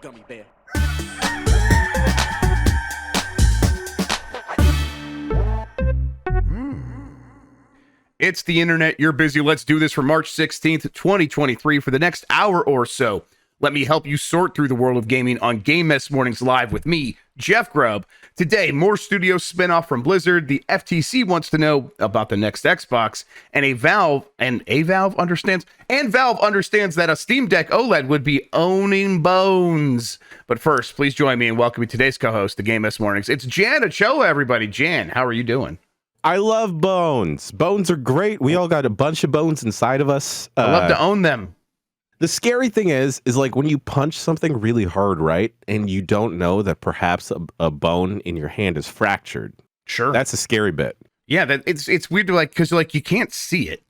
gummy bear. It's the internet. You're busy. Let's do this for March 16th, 2023 for the next hour or so. Let me help you sort through the world of gaming on Game Mess Mornings Live with me, Jeff Grubb. Today, more studio spinoff from Blizzard. The FTC wants to know about the next Xbox, and Valve understands that a Steam Deck OLED would be owning bones. But first, please join me in welcoming today's co-host to Game Mess Mornings. It's Jan Ochoa, everybody. Jan, how are you doing? I love bones. Bones are great. We all got a bunch of bones inside of us. I love to own them. The scary thing is like when you punch something really hard, right? And you don't know that perhaps a bone in your hand is fractured. Sure. That's a scary bit. Yeah, it's weird to because you can't see it.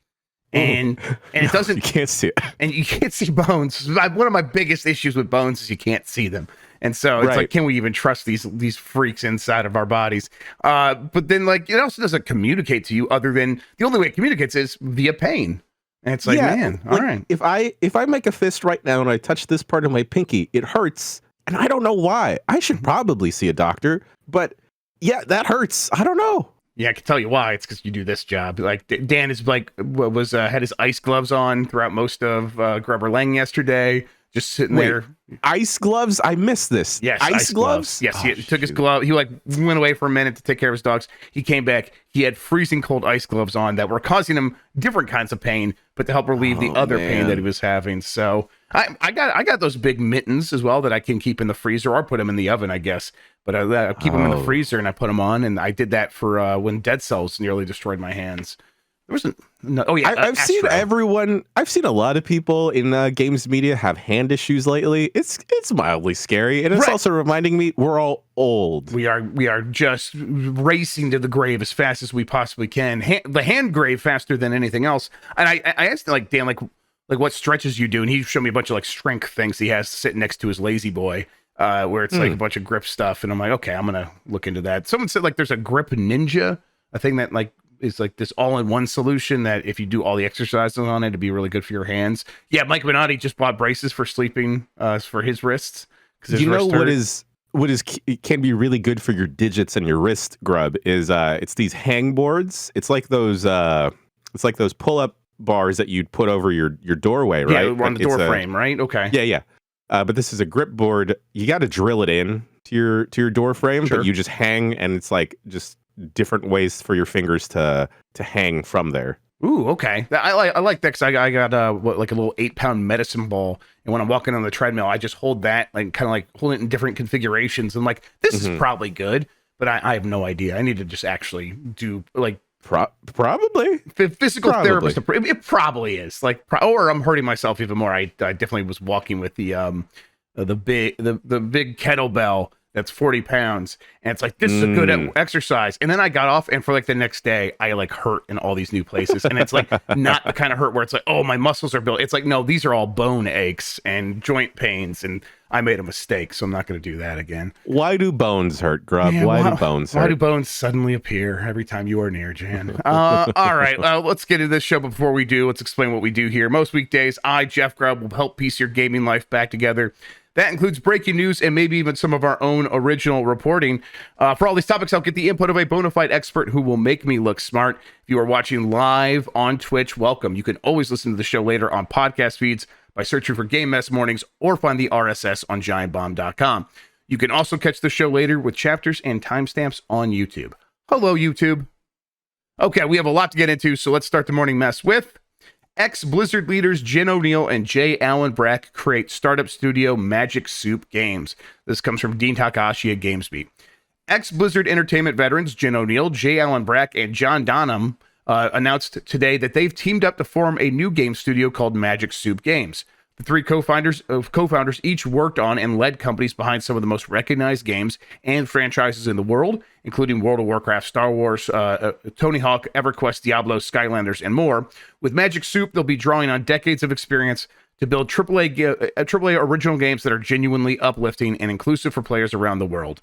And it doesn't. You can't see it. And you can't see bones. One of my biggest issues with bones is you can't see them. And so it's like, can we even trust these freaks inside of our bodies? But then it also doesn't communicate to you other than the only way it communicates is via pain. And it's like, man, all right. If I make a fist right now and I touch this part of my pinky, it hurts. And I don't know why. I should probably see a doctor. But yeah, that hurts. I don't know. Yeah, I can tell you why. It's because you do this job. Like Dan is had his ice gloves on throughout most of Grubber Lang yesterday. Just sitting there. Ice gloves? I missed this. Yes, ice gloves? Yes, he took his glove. He went away for a minute to take care of his dogs. He came back. He had freezing cold ice gloves on that were causing him different kinds of pain, but to help relieve the other pain that he was having. So I got those big mittens as well that I can keep in the freezer or put them in the oven, I guess. But I keep them in the freezer and I put them on. And I did that for when Dead Cells nearly destroyed my hands. There wasn't. No, oh yeah, I've seen everyone. I've seen a lot of people in games media have hand issues lately. It's mildly scary, and it's also reminding me we're all old. We are just racing to the grave as fast as we possibly can. The hand grave faster than anything else. And I asked Dan what stretches you do, and he showed me a bunch of strength things he has sitting next to his lazy boy, where it's a bunch of grip stuff. And I'm like, okay, I'm gonna look into that. Someone said there's a grip ninja, a thing that is this all-in-one solution that if you do all the exercises on it, it'd be really good for your hands. Yeah, Mike Minotti just bought braces for sleeping for his wrists. You know what can be really good for your digits and your wrist, Grubb, is it's these hang boards. It's like those pull-up bars that you'd put over your doorway, right? Yeah, on the door frame, right? Okay. Yeah. But this is a grip board. You got to drill it in to your door frame, but you just hang, and it's just different ways for your fingers to hang from there. Ooh, okay. I like that because I got a little 8-pound medicine ball, and when I'm walking on the treadmill, I just hold that hold it in different configurations. And this is probably good, but I have no idea. I need to just actually do probably physical therapist. It probably is or I'm hurting myself even more. I definitely was walking with the big kettlebell. That's 40 pounds. And it's this is a good exercise. And then I got off, and for the next day, I hurt in all these new places. And it's not the kind of hurt where it's oh, my muscles are built. It's no, these are all bone aches and joint pains. And I made a mistake, so I'm not going to do that again. Why do bones hurt, Grubb? Yeah, why do bones hurt? Why do bones suddenly appear every time you are near, Jan? All right, let's get into this show. But before we do, let's explain what we do here. Most weekdays, I, Jeff Grubb, will help piece your gaming life back together. That includes breaking news and maybe even some of our own original reporting. For all these topics, I'll get the input of a bona fide expert who will make me look smart. If you are watching live on Twitch, welcome. You can always listen to the show later on podcast feeds by searching for Game Mess Mornings or find the RSS on giantbomb.com. You can also catch the show later with chapters and timestamps on YouTube. Hello, YouTube. Okay, we have a lot to get into, so let's start the morning mess with ex-Blizzard leaders Jen Oneal and J. Brack create startup studio Magic Soup Games. This comes from Dean Takahashi at GamesBeat. Ex-Blizzard Entertainment veterans Jen Oneal, J. Brack, and John Donham announced today that they've teamed up to form a new game studio called Magic Soup Games. The three co-founders each worked on and led companies behind some of the most recognized games and franchises in the world, including World of Warcraft, Star Wars, Tony Hawk, EverQuest, Diablo, Skylanders, and more. With Magic Soup, they'll be drawing on decades of experience to build AAA original games that are genuinely uplifting and inclusive for players around the world.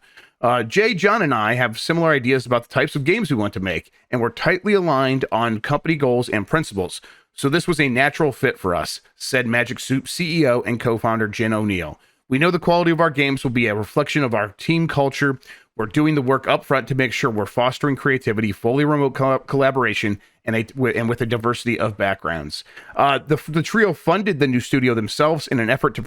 Jay, John, and I have similar ideas about the types of games we want to make, and we're tightly aligned on company goals and principles. So this was a natural fit for us, said Magic Soup CEO and co-founder Jen Oneal. We know the quality of our games will be a reflection of our team culture. We're doing the work up front to make sure we're fostering creativity, fully remote collaboration, and with a diversity of backgrounds. The trio funded the new studio themselves in an effort to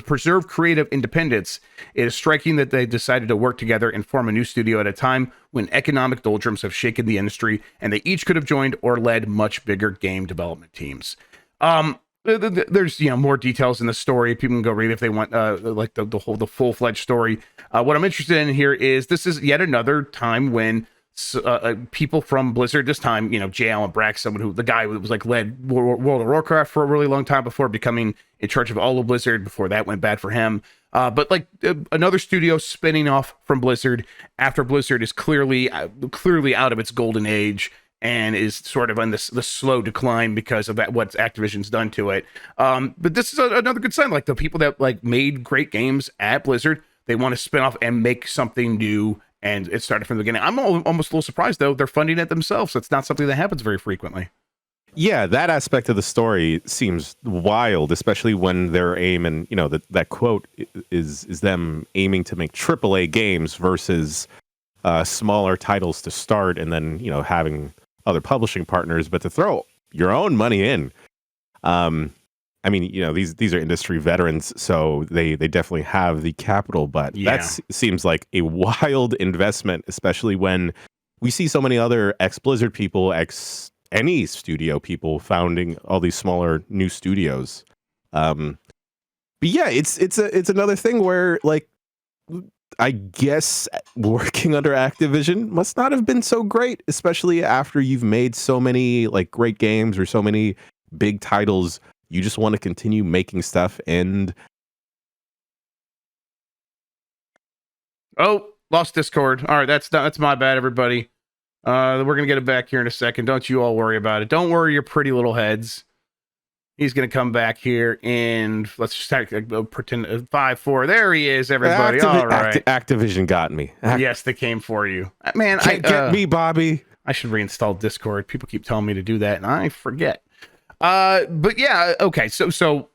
preserve creative independence. It is striking that they decided to work together and form a new studio at a time when economic doldrums have shaken the industry, and they each could have joined or led much bigger game development teams. There's more details in the story. People can go read if they want like the full-fledged story. What I'm interested in here is this is yet another time when people from Blizzard, this time J. Allen Brack, the guy who was like led World of Warcraft for a really long time before becoming in charge of all of Blizzard. Before that went bad for him. But like another studio spinning off from Blizzard after Blizzard is clearly out of its golden age and is sort of on the slow decline because of that, what Activision's done to it. But this is another good sign. Like the people that like made great games at Blizzard, they want to spin off and make something new, and it started from the beginning. I'm almost a little surprised though. They're funding it themselves. It's not something that happens very frequently. Yeah, that aspect of the story seems wild, especially when they're aiming, that quote is them aiming to make AAA games versus smaller titles to start, and then, having other publishing partners, but to throw your own money in. These are industry veterans, so they definitely have the capital, but that seems like a wild investment, especially when we see so many other ex-Blizzard people, any studio people founding all these smaller new studios. But yeah, it's another thing where, like, I guess working under Activision must not have been so great, especially after you've made so many like great games or so many big titles. You just want to continue making stuff. And lost Discord. All right, that's my bad, everybody. We're gonna get it back here in a second. Don't you all worry about it. Don't worry your pretty little heads. He's going to come back here and let's just pretend 5-4. There he is, everybody. All right. Activision got me. Yes, they came for you. Man, can't get me, Bobby. I should reinstall Discord. People keep telling me to do that, and I forget. But yeah, okay. So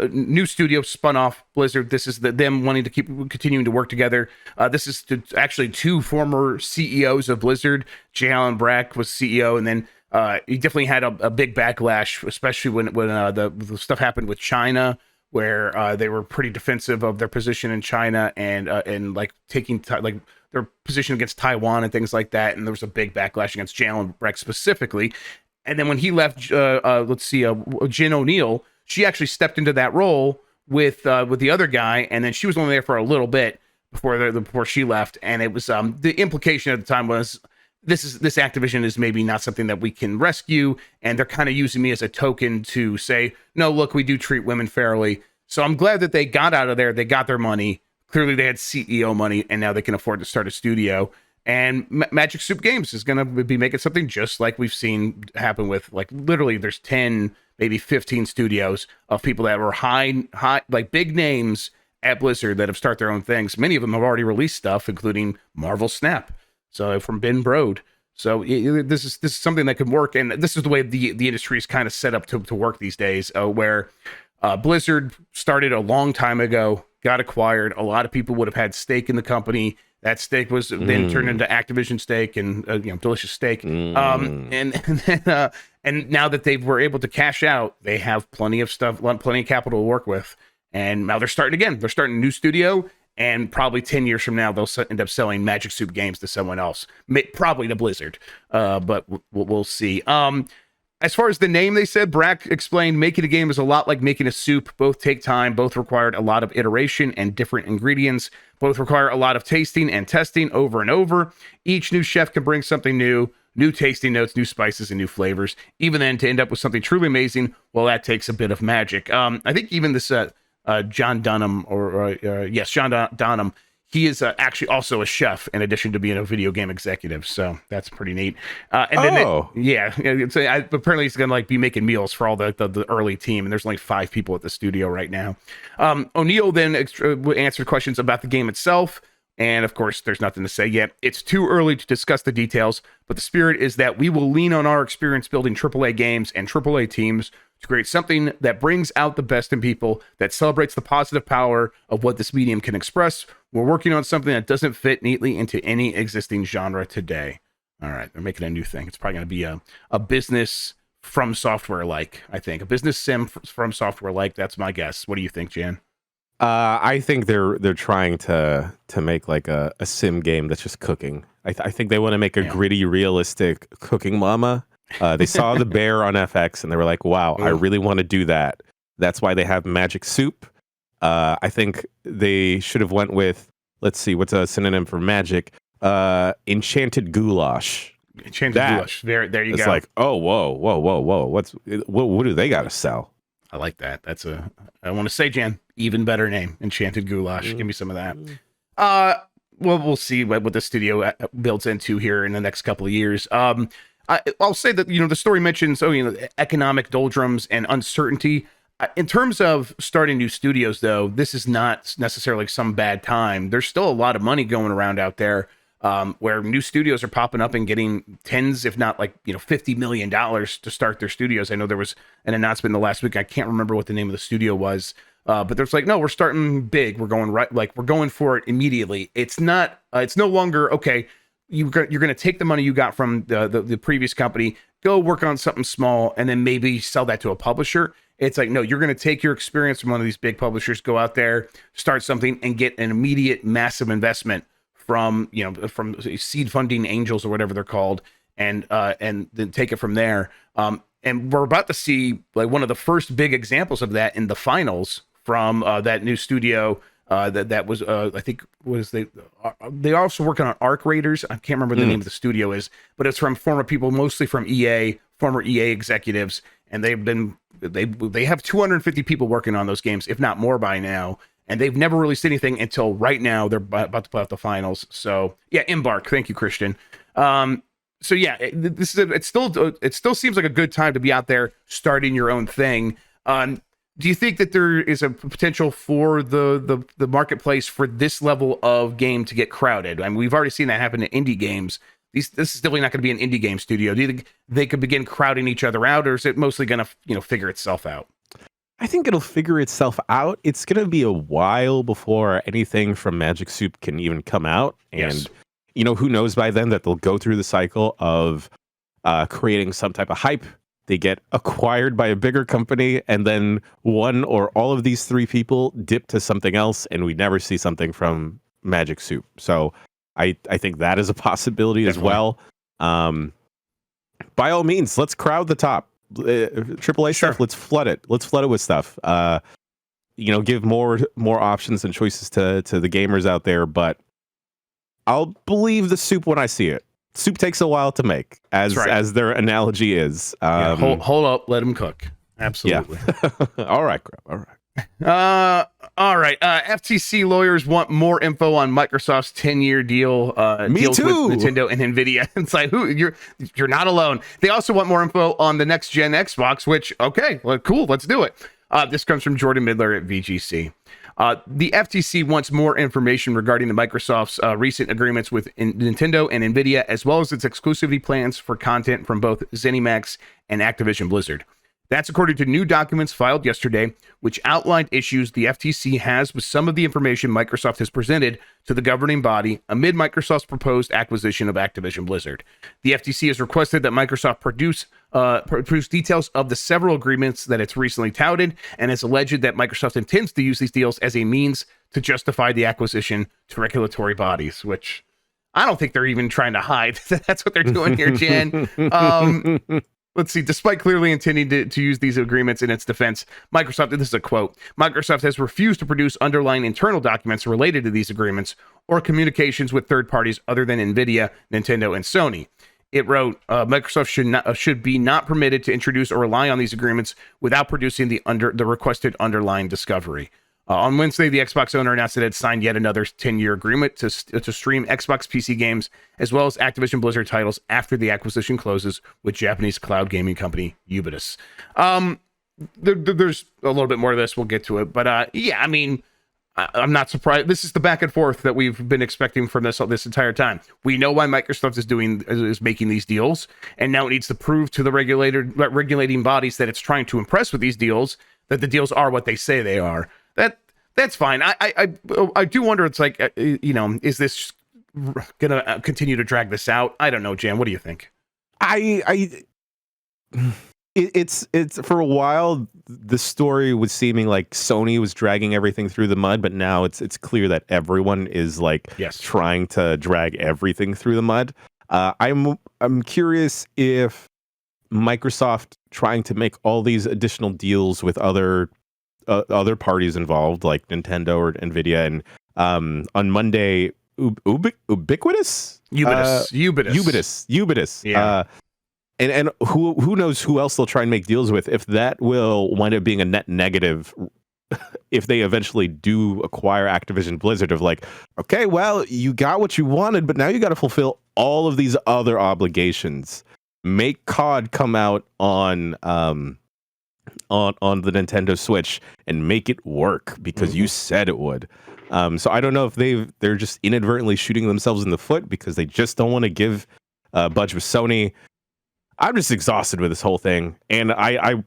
new studio spun off Blizzard. This is them wanting to keep continuing to work together. This is actually two former CEOs of Blizzard. J. Allen Brack was CEO, and then he definitely had a big backlash, especially when the stuff happened with China, where they were pretty defensive of their position in China and like taking their position against Taiwan and things like that. And there was a big backlash against Jan Ochoa specifically. And then when he left, Jen Oneal, she actually stepped into that role with the other guy, and then she was only there for a little bit before she left. And it was the implication at the time was, this Activision is maybe not something that we can rescue, and they're kind of using me as a token to say, no, look, we do treat women fairly. So I'm glad that they got out of there. They got their money. Clearly they had CEO money, and now they can afford to start a studio. And Magic Soup Games is going to be making something just like we've seen happen with, like, literally there's 10, maybe 15 studios of people that were high, like big names at Blizzard that have started their own things. Many of them have already released stuff, including Marvel Snap. So from Ben Brode. So this is something that could work, and this is the way the industry is kind of set up to work these days, where Blizzard started a long time ago, got acquired. A lot of people would have had stake in the company. That steak was then turned into Activision steak and delicious steak. And now that they were able to cash out, they have plenty of stuff, plenty of capital to work with. And now they're starting again. They're starting a new studio. And probably 10 years from now, they'll end up selling Magic Soup Games to someone else, probably to Blizzard. But we'll see. As far as the name, they said, Brack explained, making a game is a lot like making a soup. Both take time, both required a lot of iteration and different ingredients. Both require a lot of tasting and testing over and over. Each new chef can bring something new tasting notes, new spices, and new flavors. Even then, to end up with something truly amazing, well, that takes a bit of magic. I think even this... John Dunham, John Dunham, he is actually also a chef in addition to being a video game executive. So that's pretty neat. Apparently he's going to be making meals for all the early team. And there's only 5 people at the studio right now. Oneal then answered questions about the game itself. And of course, there's nothing to say yet. It's too early to discuss the details, but the spirit is that we will lean on our experience building AAA games and AAA teams to create something that brings out the best in people, that celebrates the positive power of what this medium can express. We're working on something that doesn't fit neatly into any existing genre today. All right, they're making a new thing. It's probably going to be a business from software like, I think. A business sim from software like, that's my guess. What do you think, Jan? I think they're trying to make like a sim game that's just cooking. I think they want to make a gritty, realistic cooking mama. They saw the bear on FX and they were like, wow, I really want to do that. That's why they have Magic Soup. I think they should have went with, let's see, what's a synonym for magic? Enchanted Goulash. Enchanted Goulash. There you go. It's like, oh, whoa. What do they got to sell? I like that. I want to say, Jan, even better name, Enchanted Goulash. Give me some of that. Well, we'll see what the studio builds into here in the next couple of years. I'll say that, the story mentions, economic doldrums and uncertainty. In terms of starting new studios, though, this is not necessarily some bad time. There's still a lot of money going around out there, where new studios are popping up and getting tens, if not like, $50 million to start their studios. I know there was an announcement in the last week. I can't remember what the name of the studio was, but there's like, no, we're starting big. We're going right. Like, we're going for it immediately. It's not, it's no longer, okay, you're going to take the money you got from the previous company, go work on something small, and then maybe sell that to a publisher. It's like, no, you're going to take your experience from one of these big publishers, go out there, start something, and get an immediate massive investment from seed funding angels or whatever they're called, and then take it from there. And we're about to see like one of the first big examples of that in the finals from that new studio that was I think they also working on Arc Raiders. I can't remember the name of the studio is, but it's from former people, mostly from EA, former EA executives, and they have 250 people working on those games, if not more by now. And they've never released anything until right now. They're about to play out the finals. So yeah, Embark. Thank you, Christian. So yeah, it still seems like a good time to be out there starting your own thing. Do you think that there is a potential for the marketplace for this level of game to get crowded? I mean, we've already seen that happen in indie games. This is definitely not going to be an indie game studio. Do you think they could begin crowding each other out, or is it mostly going to figure itself out? I think it'll figure itself out. It's going to be a while before anything from Magic Soup can even come out. And, who knows by then that they'll go through the cycle of creating some type of hype. They get acquired by a bigger company, and then one or all of these three people dip to something else, and we never see something from Magic Soup. So I think that is a possibility as well. By all means, let's crowd the top. AAA stuff, let's flood it with stuff, give more options and choices to the gamers out there. But I'll believe the soup when I see it. Soup takes a while to make, as their analogy is. Hold up, let them cook. Absolutely. Yeah. All right, Grubb. All right. FTC lawyers want more info on Microsoft's 10-year deals with Nintendo and Nvidia. It's like, you're not alone. They also want more info on the next gen Xbox, which, okay, well, cool, let's do it. This comes from Jordan Midler at VGC. The FTC wants more information regarding the Microsoft's recent agreements with Nintendo and Nvidia, as well as its exclusivity plans for content from both ZeniMax and Activision-Blizzard. That's according to new documents filed yesterday, which outlined issues the FTC has with some of the information Microsoft has presented to the governing body amid Microsoft's proposed acquisition of Activision-Blizzard. The FTC has requested that Microsoft produce details of the several agreements that it's recently touted, and has alleged that Microsoft intends to use these deals as a means to justify the acquisition to regulatory bodies, which I don't think they're even trying to hide. That's what they're doing here, Jen. Let's see. Despite clearly intending to use these agreements in its defense, Microsoft, this is a quote, Microsoft has refused to produce underlying internal documents related to these agreements or communications with third parties other than Nvidia, Nintendo, and Sony. It wrote, Microsoft should be not permitted to introduce or rely on these agreements without producing the requested underlying discovery. On Wednesday, the Xbox owner announced that it had signed yet another 10-year agreement to stream Xbox PC games, as well as Activision Blizzard titles after the acquisition closes with Japanese cloud gaming company Ubisoft. There's a little bit more of this. We'll get to it. But yeah, I mean, I'm not surprised. This is the back and forth that we've been expecting from this entire time. We know why Microsoft is making these deals, and now it needs to prove to the regulating bodies that it's trying to impress with these deals, that the deals are what they say they are. That's fine. I do wonder. It's like, is this gonna continue to drag this out? I don't know, Jan. What do you think? It's for a while the story was seeming like Sony was dragging everything through the mud, but now it's clear that everyone is like trying to drag everything through the mud. I'm curious if Microsoft trying to make all these additional deals with other parties involved, like Nintendo or Nvidia, and on Monday, Ubiquitous. Yeah. And who knows who else they'll try and make deals with, if that will wind up being a net negative if they eventually do acquire Activision-Blizzard, of like, okay, well, you got what you wanted, but now you got to fulfill all of these other obligations. Make COD come out on the Nintendo Switch and make it work because you said it would. So I don't know if they're just inadvertently shooting themselves in the foot because they just don't want to give budge with Sony. I'm just exhausted with this whole thing, and I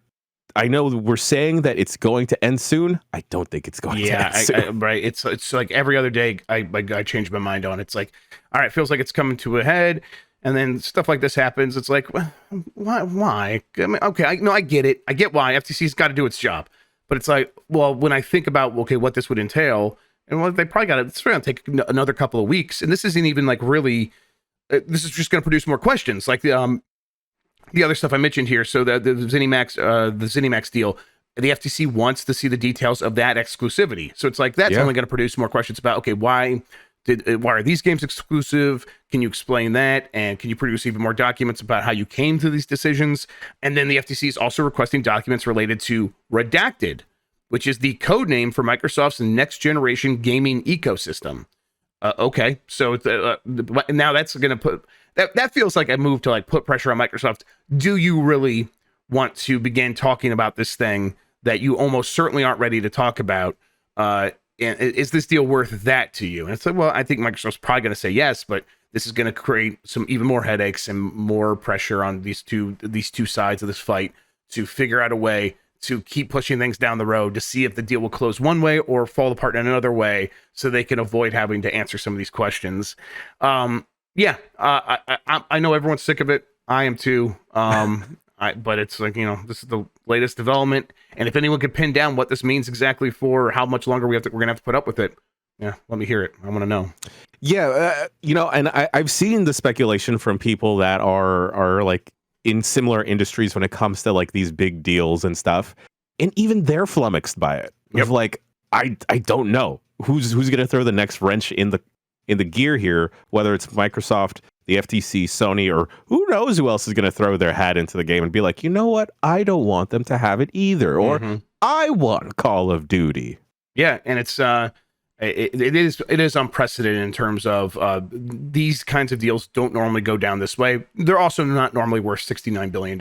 know we're saying that it's going to end soon. I don't think it's going to end soon. Right. It's like every other day I change my mind on. It's like, all right, feels like it's coming to a head, and then stuff like this happens. It's like, why? I mean, okay, I get it. I get why FTC's got to do its job, but it's like, well, when I think about what this would entail, and well, they probably got it's going to take another couple of weeks, and this isn't even like really. This is just going to produce more questions, like the other stuff I mentioned here. So the ZeniMax deal, the FTC wants to see the details of that exclusivity. So it's like, that's only going to produce more questions about, okay, why are these games exclusive? Can you explain that? And can you produce even more documents about how you came to these decisions? And then the FTC is also requesting documents related to Redacted, which is the code name for Microsoft's next generation gaming ecosystem. Okay, so now that's going to put that feels like a move to like put pressure on Microsoft. Do you really want to begin talking about this thing that you almost certainly aren't ready to talk about? And is this deal worth that to you? And it's like, well, I think Microsoft's probably going to say yes, but this is going to create some even more headaches and more pressure on these two sides of this fight to figure out a way to keep pushing things down the road to see if the deal will close one way or fall apart in another way, so they can avoid having to answer some of these questions. I know everyone's sick of it. I am too. But it's like, this is the latest development, and if anyone could pin down what this means exactly for how much longer we're gonna have to put up with it, let me hear it. I want to know. And I've seen the speculation from people that are like in similar industries when it comes to like these big deals and stuff, and even they're flummoxed by it. Of like, I don't know who's gonna throw the next wrench in the gear here, whether it's Microsoft, the FTC, Sony, or who knows who else is gonna throw their hat into the game and be like, you know what, I don't want them to have it either, or I want Call of Duty. Yeah, and it's it is unprecedented in terms of these kinds of deals don't normally go down this way. They're also not normally worth $69 billion.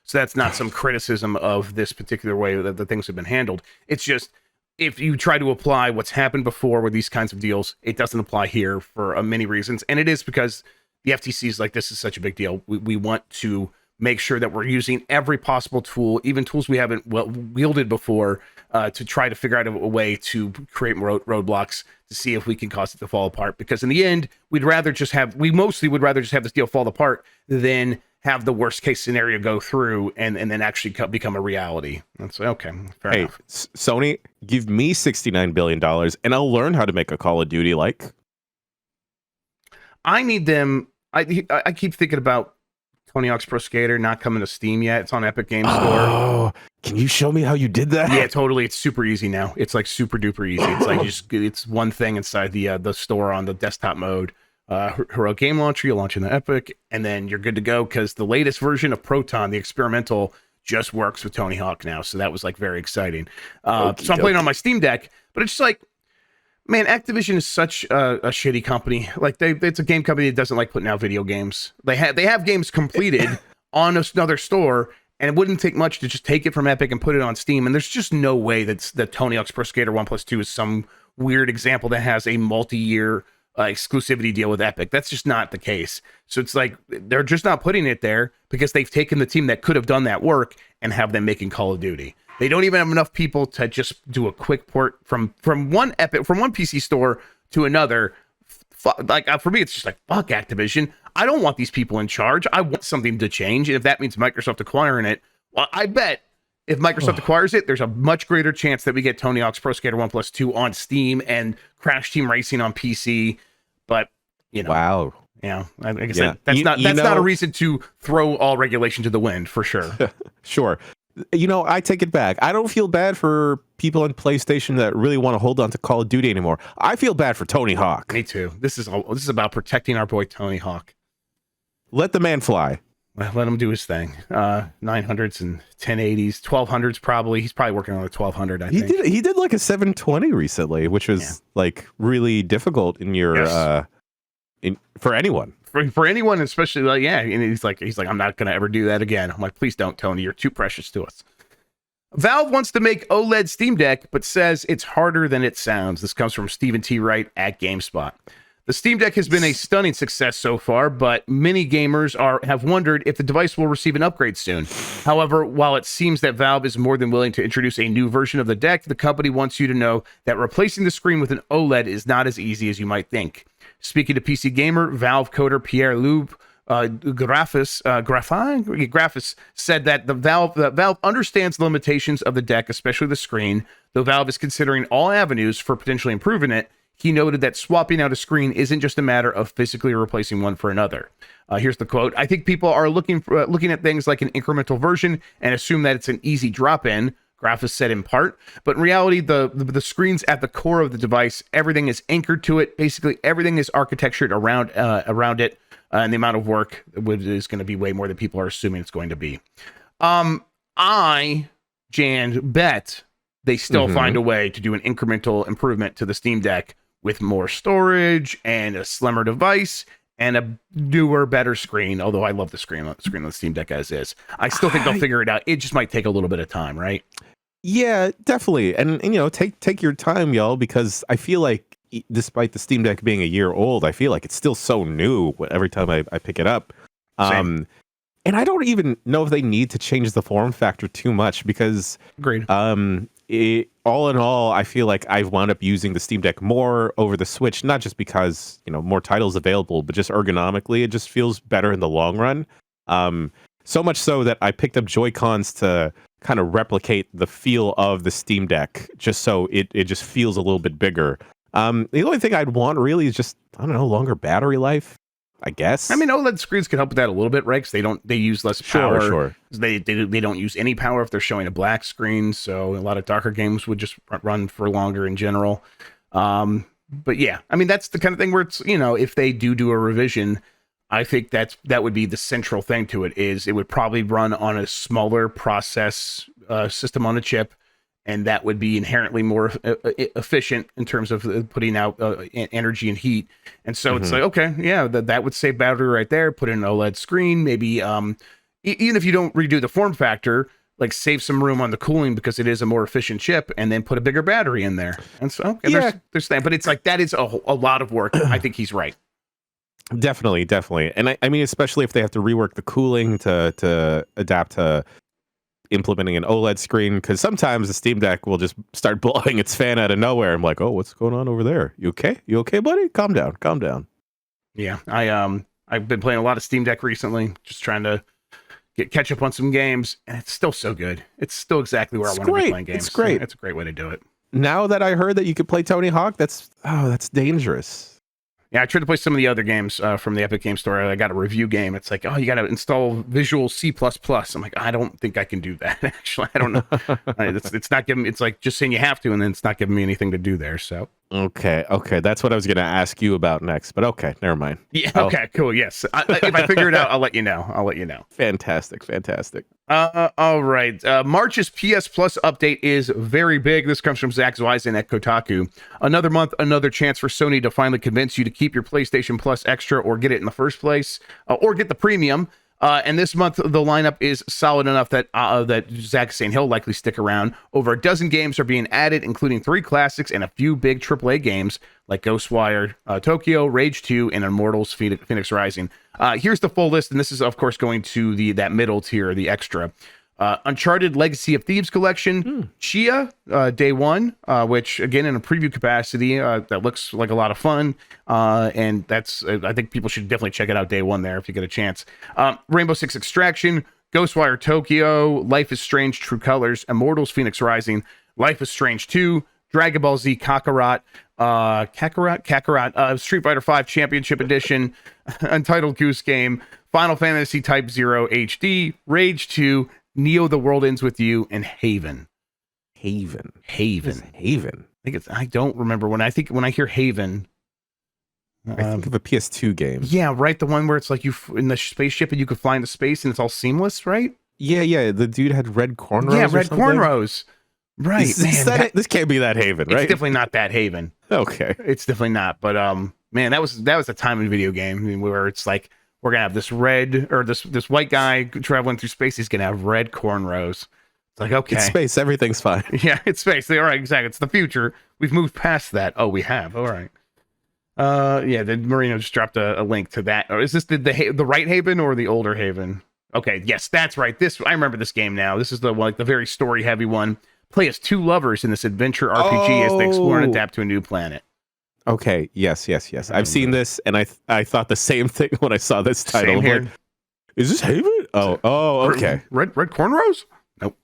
So that's not some criticism of this particular way that the things have been handled. It's just, if you try to apply what's happened before with these kinds of deals, it doesn't apply here for many reasons. And it is because the FTC is like, this is such a big deal. We want to make sure that we're using every possible tool, even tools we haven't wielded before, to try to figure out a way to create roadblocks to see if we can cause it to fall apart. Because in the end, we mostly would rather just have this deal fall apart than have the worst case scenario go through and then actually become a reality. That's okay. Fair enough. Sony, give me $69 billion and I'll learn how to make a Call of Duty like. I need them. I keep thinking about Tony Hawk's Pro Skater not coming to Steam yet. It's on Epic Games Store. Oh, can you show me how you did that? Yeah, totally. It's super easy now. It's like super duper easy. It's like it's one thing inside the store on the desktop mode. Heroic Game Launcher, you launch in the Epic, and then you're good to go, because the latest version of Proton, the experimental, just works with Tony Hawk now. So that was like very exciting. So I'm playing on my Steam Deck, but it's just like, man, Activision is such a shitty company. Like it's a game company that doesn't like putting out video games. They have games completed on another store, And it wouldn't take much to just take it from Epic and put it on Steam. And there's just no way that Tony Hawk's Pro Skater 1+2 is some weird example that has a multi-year exclusivity deal with Epic. That's just not the case. So it's like they're just not putting it there because they've taken the team that could have done that work and have them making Call of Duty. They don't even have enough people to just do a quick port from one PC store to another. For me, it's just like, fuck Activision. I don't want these people in charge. I want something to change. And if that means Microsoft acquiring it, well, I bet if Microsoft acquires it, there's a much greater chance that we get Tony Hawk's Pro Skater 1+2 on Steam and Crash Team Racing on PC. But, wow. Yeah, I guess that's not a reason to throw all regulation to the wind, for sure. Sure. I take it back. I don't feel bad for people on PlayStation that really want to hold on to Call of Duty anymore. I feel bad for Tony Hawk. Me too. This is about protecting our boy Tony Hawk. Let the man fly. Let him do his thing. 900s and 1080s, 1200s probably. He's probably working on a 1200. I think he did like a 720 recently, which was like really difficult in your for anyone. For anyone, especially and he's like, I'm not gonna ever do that again. I'm like, please don't, Tony. You're too precious to us. Valve wants to make OLED Steam Deck, but says it's harder than it sounds. This comes from Stephen T. Wright at GameSpot. The Steam Deck has been a stunning success so far, but many gamers have wondered if the device will receive an upgrade soon. However, while it seems that Valve is more than willing to introduce a new version of the deck, the company wants you to know that replacing the screen with an OLED is not as easy as you might think. Speaking to PC Gamer, Valve coder Pierre-Loup Graffis said that Valve understands the limitations of the deck, especially the screen. Though Valve is considering all avenues for potentially improving it, he noted that swapping out a screen isn't just a matter of physically replacing one for another. Here's the quote. I think people are looking at things like an incremental version and assume that it's an easy drop-in, Graffis said in part. But in reality, the screen's at the core of the device. Everything is anchored to it. Basically, everything is architectured around it. And the amount of work is going to be way more than people are assuming it's going to be. Jan, bet they still find a way to do an incremental improvement to the Steam Deck with more storage and a slimmer device and a newer, better screen. Although I love the screen on the Steam Deck as is. I still think they'll figure it out. It just might take a little bit of time, right? Yeah, definitely. And take your time, y'all, because I feel like despite the Steam Deck being a year old, I feel like it's still so new every time I pick it up. And I don't even know if they need to change the form factor too much because agreed. All in all, I feel like I've wound up using the Steam Deck more over the Switch, not just because, more titles available, but just ergonomically, it just feels better in the long run. So much so that I picked up Joy-Cons to kind of replicate the feel of the Steam Deck, just so it just feels a little bit bigger. The only thing I'd want really is just, I don't know, longer battery life, I guess. I mean, OLED screens can help with that a little bit, right? Because they use less power. Sure. They don't use any power if they're showing a black screen. So a lot of darker games would just run for longer in general. But yeah, I mean, that's the kind of thing where it's, if they do a revision, I think that would be the central thing to it. Is it would probably run on a smaller process system on a chip. And that would be inherently more efficient in terms of putting out energy and heat. And so it's like, okay, yeah, that would save battery right there. Put in an OLED screen, maybe even if you don't redo the form factor, like save some room on the cooling because it is a more efficient chip, and then put a bigger battery in there. And so there's that. But it's like that is a lot of work. I think he's right. Definitely. And I mean, especially if they have to rework the cooling to adapt to implementing an OLED screen, because sometimes the Steam Deck will just start blowing its fan out of nowhere. I'm like, oh, what's going on over there? You okay, buddy? Calm down. Yeah, I've been playing a lot of Steam Deck recently, just trying to catch up on some games, and it's still so good. It's still exactly where I want to be playing games. It's great. So it's a great way to do it. Now that I heard that you could play Tony Hawk, that's dangerous. Yeah, I tried to play some of the other games from the Epic Game Store. I got a review game. It's like, oh, you got to install Visual C++. I'm like, I don't think I can do that. Actually, I don't know. It's not giving. It's like just saying you have to, and then it's not giving me anything to do there. So okay, that's what I was going to ask you about next. But okay, never mind. Yeah. Okay. Cool. Yes. If I figure it out, I'll let you know. Fantastic. All right. March's PS Plus update is very big. This comes from Zach Zweisen at Kotaku. Another month, another chance for Sony to finally convince you to keep your PlayStation Plus Extra or get it in the first place, or get the premium. And this month, the lineup is solid enough that that Zach is saying he'll likely stick around. Over a dozen games are being added, including 3 classics and a few big AAA games like Ghostwire Tokyo, Rage 2, and Immortals Phoenix Rising. Here's the full list, and this is, of course, going to that middle tier, the extra. Uncharted Legacy of Thieves Collection, Chia, Day One, which again in a preview capacity, that looks like a lot of fun, and that's I think people should definitely check it out Day One there if you get a chance. Rainbow Six Extraction, Ghostwire Tokyo, Life is Strange True Colors, Immortals Phoenix Rising, Life is Strange 2, Dragon Ball Z Kakarot, Street Fighter V Championship Edition, Untitled Goose Game, Final Fantasy Type 0 HD, Rage 2, Neo The World Ends With You, and Haven. Haven. I don't remember when I hear Haven. I think of a PS2 game. Yeah, right. The one where it's like you in the spaceship and you could fly into space and it's all seamless, right? Yeah. The dude had red cornrows. Yeah, red cornrows. Right. This can't be that Haven, right? It's definitely not that Haven. Okay. It's definitely not. But man, that was a time in video game where it's like we're gonna have this red or this white guy traveling through space. He's gonna have red cornrows. It's like, okay, it's space. Everything's fine. Yeah, it's space. All right, exactly. It's the future. We've moved past that. Oh, we have. All right. Yeah. Then Marino just dropped a link to that. Or is this the right Haven or the older Haven? Okay. Yes, that's right. I remember this game now. This is the very story heavy one. Play as 2 lovers in this adventure RPG as they explore and adapt to a new planet. Okay. Yes. I've seen this, and I thought the same thing when I saw this title. Same here. Like, is this Haven? Oh, okay. Red cornrows? Nope.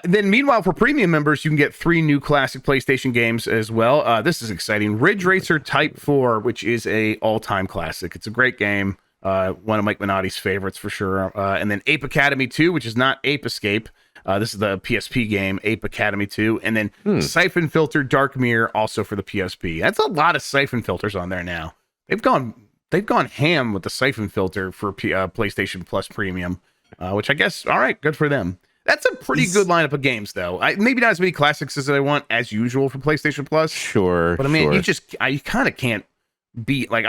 Then meanwhile, for premium members, you can get 3 new classic PlayStation games as well. This is exciting. Ridge Racer Type 4, which is a all-time classic. It's a great game. One of Mike Minotti's favorites for sure. And then Ape Academy 2, which is not Ape Escape. This is the PSP game, Ape Academy 2. And then Siphon Filter Dark Mirror, also for the PSP. That's a lot of Siphon Filters on there now. They've gone ham with the Siphon Filter for PlayStation Plus Premium, which I guess, all right, good for them. That's a pretty good lineup of games, though. Maybe not as many classics as I want, as usual, for PlayStation Plus. Sure. But I mean, you kind of can't beat, like,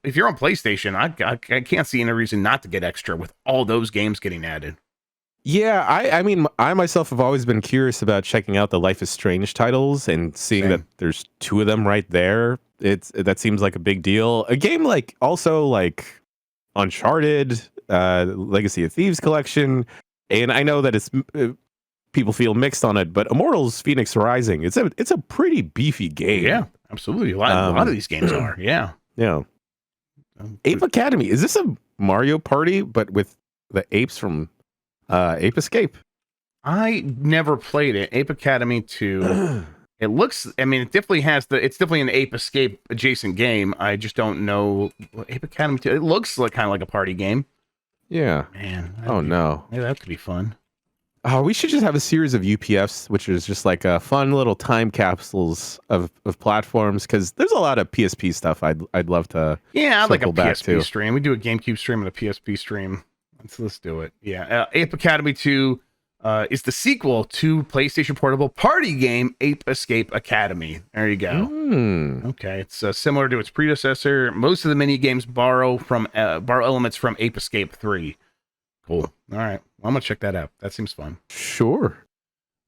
if you're on PlayStation, I can't see any reason not to get extra with all those games getting added. Yeah, I mean, I myself have always been curious about checking out the Life is Strange titles and seeing that there's 2 of them right there. That seems like a big deal. A game like Uncharted, Legacy of Thieves Collection, and I know that it's people feel mixed on it, but Immortals Phoenix Rising, it's a pretty beefy game. Yeah, absolutely. A lot of these games are. Yeah. Yeah. Ape Academy, is this a Mario Party but with the apes from Ape Escape? I never played it. Ape Academy 2. It looks, I mean, it's definitely an Ape Escape adjacent game. I just don't know. Ape Academy 2, it looks like kind of like a party game. Yeah. Man. No. Yeah, that could be fun. Oh, we should just have a series of UPFs, which is just like fun little time capsules of platforms, because there's a lot of PSP stuff I'd love to. Yeah, I'd like a PSP to. stream. We do a GameCube stream and a PSP stream. Let's do it. Yeah, Ape Academy 2 is the sequel to PlayStation Portable party game Ape Escape Academy. There you go. Okay, it's similar to its predecessor. Most of the mini games borrow elements from Ape Escape 3. Cool. All right, well, I'm gonna check that out. That seems fun. Sure.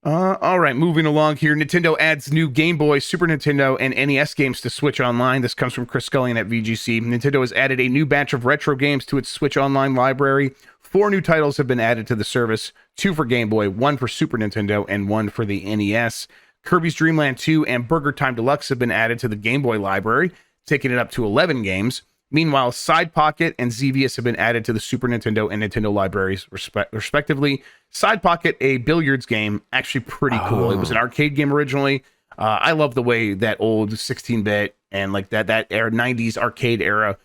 All right, moving along here. Nintendo adds new Game Boy, Super Nintendo, and NES games to Switch Online. This comes from Chris Scullion at VGC. Nintendo has added a new batch of retro games to its Switch Online library. 4 new titles have been added to the service, 2 for Game Boy, 1 for Super Nintendo, and 1 for the NES. Kirby's Dream Land 2 and Burger Time Deluxe have been added to the Game Boy library, taking it up to 11 games. Meanwhile, Side Pocket and Xevious have been added to the Super Nintendo and Nintendo libraries, respectively. Side Pocket, a billiards game, actually pretty cool. It was an arcade game originally. I love the way that old 16-bit and like that era 90s arcade era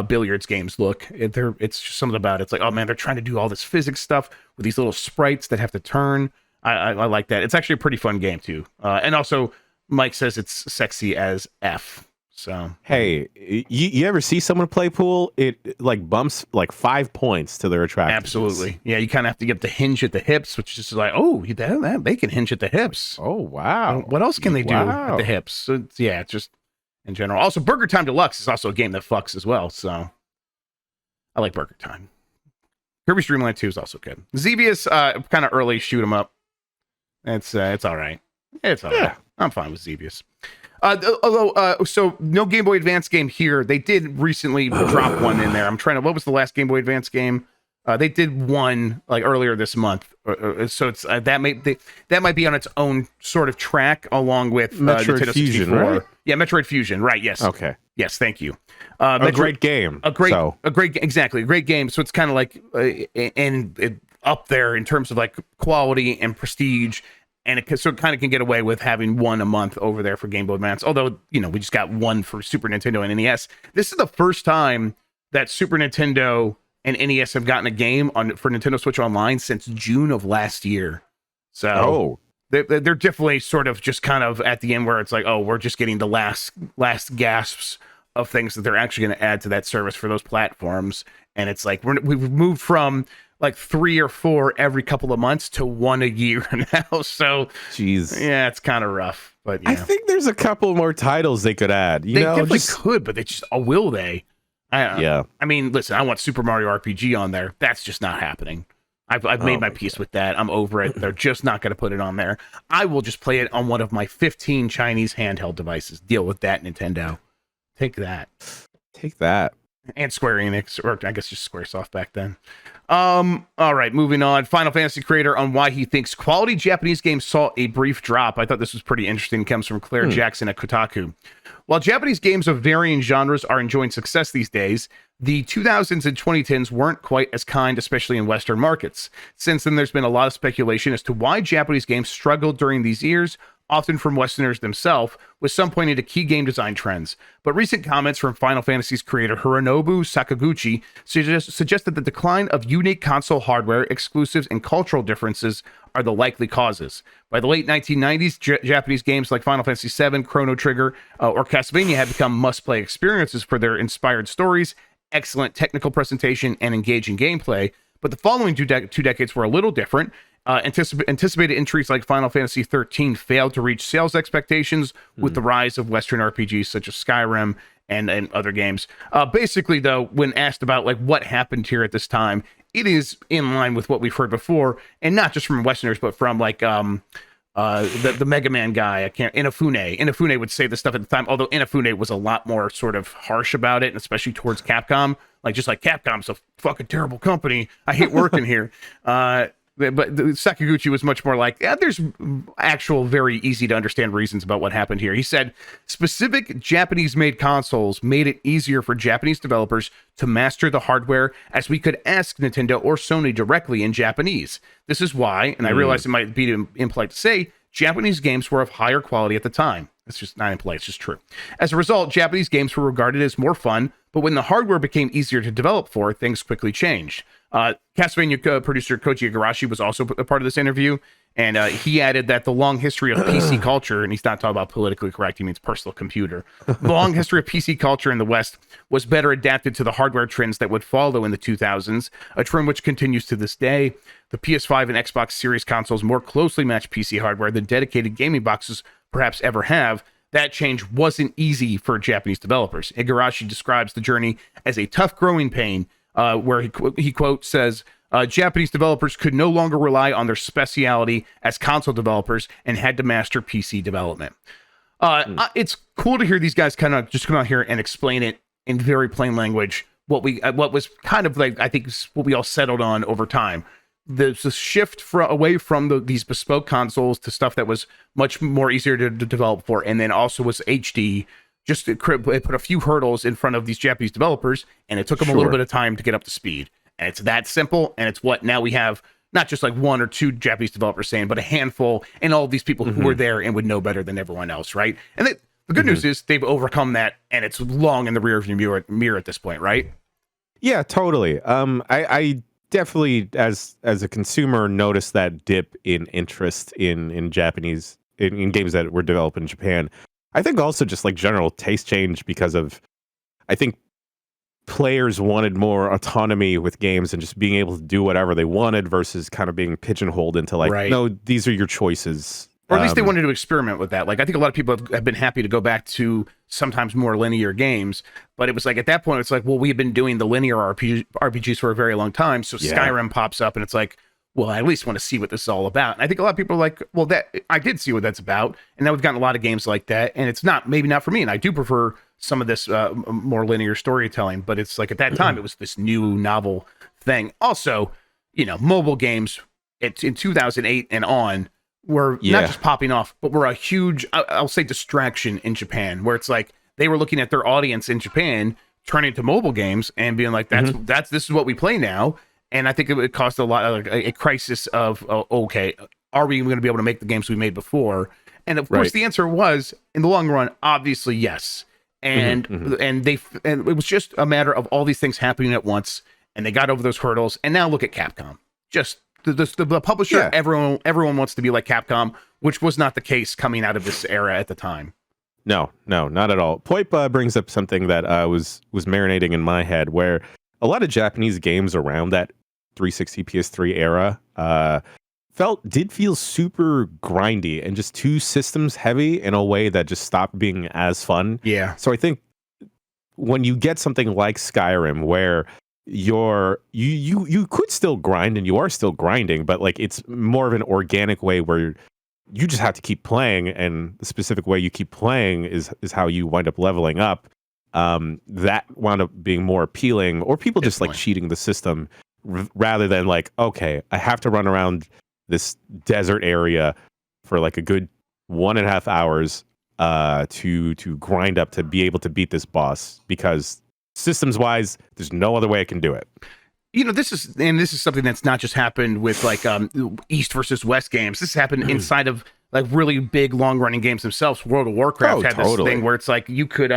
billiards games look. It's just something about it. It's like, oh man, they're trying to do all this physics stuff with these little sprites that have to turn. I like that. It's actually a pretty fun game too. And also, Mike says it's sexy as F. So hey, you ever see someone play pool? It like bumps like 5 points to their attractiveness. Absolutely, yeah. You kind of have to get the hinge at the hips, which is just like, oh, they can hinge at the hips. Oh wow, what else can they do at the hips? So yeah, it's just in general. Also, Burger Time Deluxe is also a game that fucks as well. So I like Burger Time. Kirby's Dream Land 2 is also good. Xevious, kind of early shoot 'em up. It's all right. It's all right. I'm fine with Xevious. Although, so no Game Boy Advance game here. They did recently drop one in there. I'm trying to. What was the last Game Boy Advance game? They did one like earlier this month. So it's that might be on its own sort of track along with Metroid Nintendo Fusion, 64. right? Yeah, Metroid Fusion. Right. Yes. Okay. Yes. Thank you. A great game. Exactly. A great game. So it's kind of like up there in terms of like quality and prestige. And it kind of can get away with having one a month over there for Game Boy Advance. Although, we just got one for Super Nintendo and NES. This is the first time that Super Nintendo and NES have gotten a game for Nintendo Switch Online since June of last year. So they're definitely sort of just kind of at the end where it's like, oh, we're just getting the last gasps of things that they're actually going to add to that service for those platforms. And it's like we've moved from like 3 or 4 every couple of months to 1 a year now. So, jeez, yeah, it's kind of rough. But I think there's a couple more titles they could add. They definitely could, but they just will they? Yeah. I mean, listen, I want Super Mario RPG on there. That's just not happening. I've made my peace with that. I'm over it. They're just not going to put it on there. I will just play it on one of my 15 Chinese handheld devices. Deal with that, Nintendo. Take that. And Square Enix, or I guess just Squaresoft back then. All right, moving on. Final Fantasy creator on why he thinks quality Japanese games saw a brief drop. I thought this was pretty interesting. It comes from Claire Jackson at Kotaku. While Japanese games of varying genres are enjoying success these days, the 2000s and 2010s weren't quite as kind, especially in Western markets. Since then, there's been a lot of speculation as to why Japanese games struggled during these years, often from Westerners themselves, with some pointing to key game design trends. But recent comments from Final Fantasy's creator Hironobu Sakaguchi suggest that the decline of unique console hardware, exclusives, and cultural differences are the likely causes. By the late 1990s, Japanese games like Final Fantasy VII, Chrono Trigger, or Castlevania had become must-play experiences for their inspired stories, excellent technical presentation, and engaging gameplay. But the following two decades were a little different. Anticipated entries like Final Fantasy XIII failed to reach sales expectations with the rise of Western RPGs such as Skyrim and other games. Basically, though, when asked about like what happened here at this time, it is in line with what we've heard before, and not just from Westerners, but from like the Mega Man guy. Inafune. Inafune would say this stuff at the time, although Inafune was a lot more sort of harsh about it, and especially towards Capcom. Like Capcom's a fucking terrible company. I hate working here. But Sakaguchi was much more like, there's actual very easy to understand reasons about what happened here. He said, specific Japanese-made consoles made it easier for Japanese developers to master the hardware, as we could ask Nintendo or Sony directly in Japanese. This is why, and I realize it might be impolite to say, Japanese games were of higher quality at the time. It's just not impolite, it's just true. As a result, Japanese games were regarded as more fun, but when the hardware became easier to develop for, things quickly changed. Castlevania producer Koji Igarashi was also a part of this interview, and he added that the long history of PC culture, and he's not talking about politically correct, he means personal computer. The long history of PC culture in the West was better adapted to the hardware trends that would follow in the 2000s, a trend which continues to this day. The PS5 and Xbox Series consoles more closely match PC hardware than dedicated gaming boxes perhaps ever have. That change wasn't easy for Japanese developers. Igarashi describes the journey as a tough growing pain, where he quote says, Japanese developers could no longer rely on their speciality as console developers and had to master PC development. It's cool to hear these guys kind of just come out here and explain it in very plain language. What was kind of like, I think, what we all settled on over time. There's a shift away from these bespoke consoles to stuff that was much more easier to develop for, and then also was HD. Just it put a few hurdles in front of these Japanese developers, and it took them a little bit of time to get up to speed. And it's that simple, and it's what now we have not just like 1 or 2 Japanese developers saying, but a handful, and all of these people who were there and would know better than everyone else, right? And the good news is they've overcome that, and it's long in the rearview mirror at this point, right? Yeah, totally. I definitely, as a consumer, noticed that dip in interest in Japanese in games that were developed in Japan. I think also just like general taste change because of, I think players wanted more autonomy with games and just being able to do whatever they wanted versus kind of being pigeonholed into like, no, these are your choices. Or at least they wanted to experiment with that. Like, I think a lot of people have been happy to go back to sometimes more linear games, but it was like, at that point, it's like, well, we've been doing the linear RPGs for a very long time. So Skyrim pops up and it's like, well, I at least want to see what this is all about. And I think a lot of people are like, well, that I did see what that's about. And now we've gotten a lot of games like that. And it's maybe not for me. And I do prefer some of this more linear storytelling, but it's like, at that time, it was this new novel thing. Also, mobile games in 2008 and on, were not just popping off, but were a huge, I'll say, distraction in Japan, where it's like they were looking at their audience in Japan, turning to mobile games and being like, this is what we play now. And I think it caused a lot, a crisis of, okay, are we going to be able to make the games we made before? And of course, the answer was, in the long run, obviously yes. And and it was just a matter of all these things happening at once, and they got over those hurdles. And now look at Capcom, just. The publisher, everyone wants to be like Capcom, which was not the case coming out of this era at the time. No, not at all. Poip brings up something that was marinating in my head, where a lot of Japanese games around that 360 PS3 era did feel super grindy and just too systems heavy in a way that just stopped being as fun. Yeah. So I think when you get something like Skyrim, where you could still grind and you are still grinding, but like it's more of an organic way where you just have to keep playing, and the specific way you keep playing is how you wind up leveling up. That wound up being more appealing, or people just like cheating the system rather than like, okay, I have to run around this desert area for like a good 1.5 hours to grind up to be able to beat this boss, because systems wise, there's no other way I can do it. This is something that's not just happened with like East versus West games. This happened inside of like really big long running games themselves. World of Warcraft had this thing where it's like you could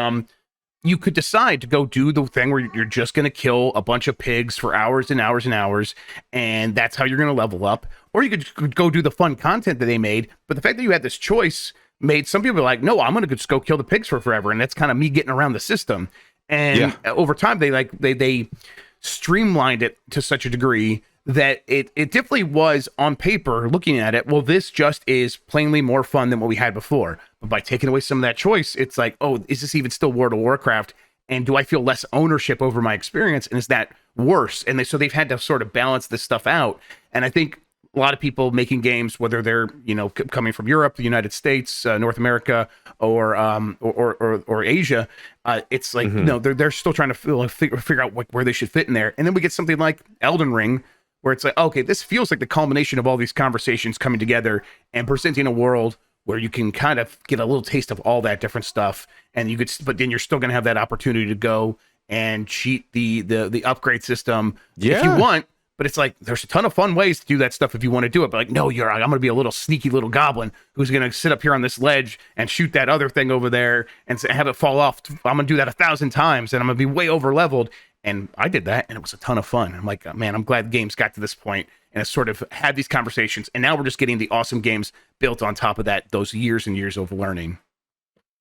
decide to go do the thing where you're just going to kill a bunch of pigs for hours and hours and hours, and that's how you're going to level up. Or you could go do the fun content that they made. But the fact that you had this choice made some people like, no, I'm going to just go kill the pigs for forever, and that's kind of me getting around the system. And over time, they streamlined it to such a degree that it definitely was, on paper, looking at it, well, this just is plainly more fun than what we had before. But by taking away some of that choice, it's like, oh, is this even still World of Warcraft? And do I feel less ownership over my experience? And is that worse? And so they've had to sort of balance this stuff out. And I think a lot of people making games, whether they're coming from Europe, the United States, North America, or Asia, it's like they're still trying to figure out where they should fit in there. And then we get something like Elden Ring, where it's like, okay, this feels like the culmination of all these conversations coming together and presenting a world where you can kind of get a little taste of all that different stuff, and but then you're still going to have that opportunity to go and cheat the upgrade system if you want. But it's like, there's a ton of fun ways to do that stuff if you want to do it. But like, no, I'm going to be a little sneaky little goblin who's going to sit up here on this ledge and shoot that other thing over there and have it fall off. I'm going to do that 1,000 times, and I'm going to be way over leveled. And I did that, and it was a ton of fun. I'm like, man, I'm glad the games got to this point and it's sort of had these conversations. And now we're just getting the awesome games built on top of that, those years and years of learning.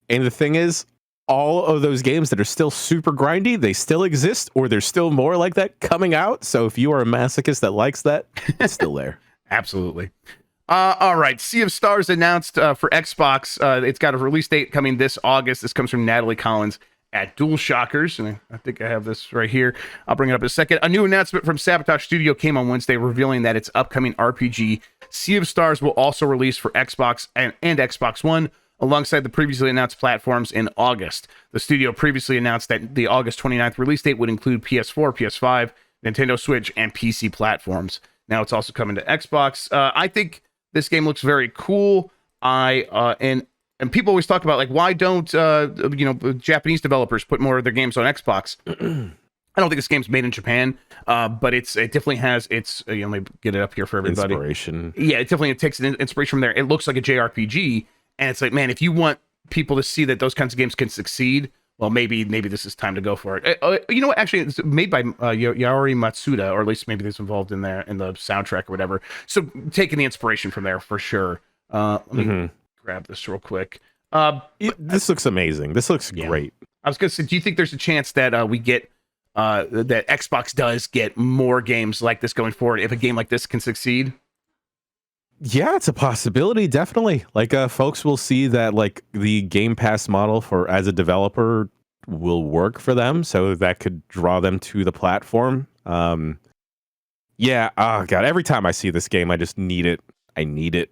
And the thing is, all of those games that are still super grindy, they still exist, or there's still more like that coming out. So if you are a masochist that likes that, it's still there. Absolutely. All right. Sea of Stars announced for Xbox. It's got a release date coming this August. This comes from Natalie Collins at DualShockers, and I think I have this right here. I'll bring it up in a second. A new announcement from Sabotage Studio came on Wednesday, revealing that its upcoming RPG, Sea of Stars, will also release for Xbox and Xbox One, alongside the previously announced platforms in August. The studio previously announced that the August 29th release date would include PS4, PS5, Nintendo Switch, and PC platforms. Now it's also coming to Xbox. I think this game looks very cool. And people always talk about, like, why don't Japanese developers put more of their games on Xbox? I don't think this game's made in Japan, but it definitely has its. Let me get it up here for everybody. Inspiration. Yeah, it definitely takes an inspiration from there. It looks like a JRPG. And it's like, man, if you want people to see that those kinds of games can succeed, well, maybe this is time to go for it. You know what? Actually, it's made by Yaori Matsuda, or at least maybe it's involved in there in the soundtrack or whatever. So taking the inspiration from there for sure. Let me grab this real quick. This looks amazing. This looks great. I was going to say, do you think there's a chance that we get that Xbox does get more games like this going forward if a game like this can succeed? Yeah, it's a possibility, definitely. Like, folks will see that like the Game Pass model for as a developer will work for them, so that could draw them to the platform. Yeah, oh god, every time I see this game, I just need it. I need it.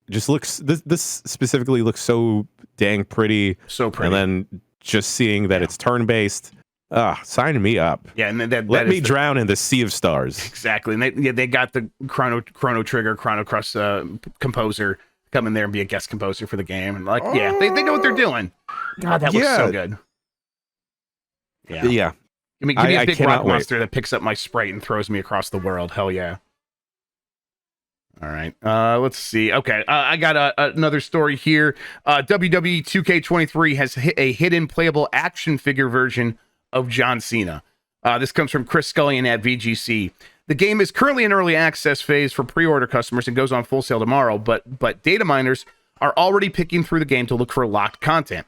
It just looks this specifically looks so dang pretty. So pretty. And then just seeing that it's turn-based, sign me up. Yeah, and let me drown in the sea of stars. Exactly, and they got the Chrono Trigger, Chrono Cross composer come in there and be a guest composer for the game, and they know what they're doing. God, that looks so good. Yeah. I mean, give me a big rock monster that picks up my Sprite and throws me across the world. Hell yeah. All right. Let's see. Okay. I got another story here. WWE 2K23 has a hidden playable action figure version of John Cena. This comes from Chris Scullion at VGC. The game is currently in early access phase for pre-order customers and goes on full sale tomorrow, but data miners are already picking through the game to look for locked content.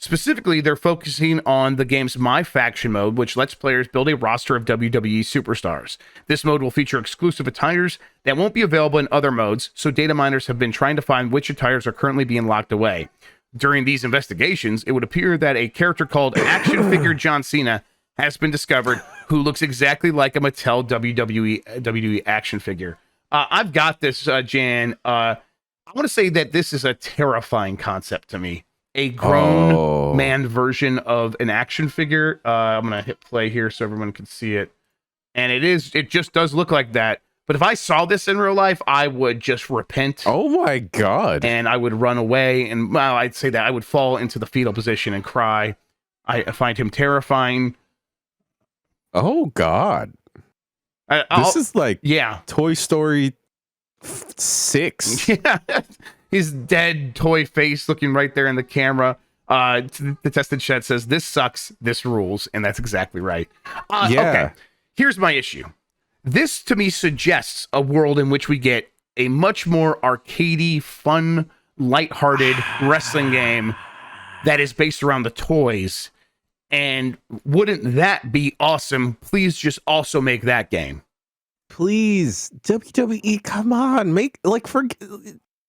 Specifically, they're focusing on the game's My Faction mode, which lets players build a roster of WWE superstars. This mode will feature exclusive attires that won't be available in other modes, so data miners have been trying to find which attires are currently being locked away. During these investigations, it would appear that a character called Action Figure John Cena has been discovered who looks exactly like a Mattel WWE action figure. I've got this, Jan. I want to say that this is a terrifying concept to me. A grown man version of an action figure. I'm gonna hit play here so everyone can see it, and it just does look like that. But if I saw this in real life, I would just repent. Oh my god! And I would run away, and I'd say that I would fall into the fetal position and cry. I find him terrifying. Oh god! This is like Toy Story 6. Yeah. His dead toy face looking right there in the camera. The Tested Shed says, "This sucks, this rules," and that's exactly right. Okay, here's my issue. This, to me, suggests a world in which we get a much more arcadey, fun, lighthearted wrestling game that is based around the toys. And wouldn't that be awesome? Please just also make that game. Please, WWE, come on,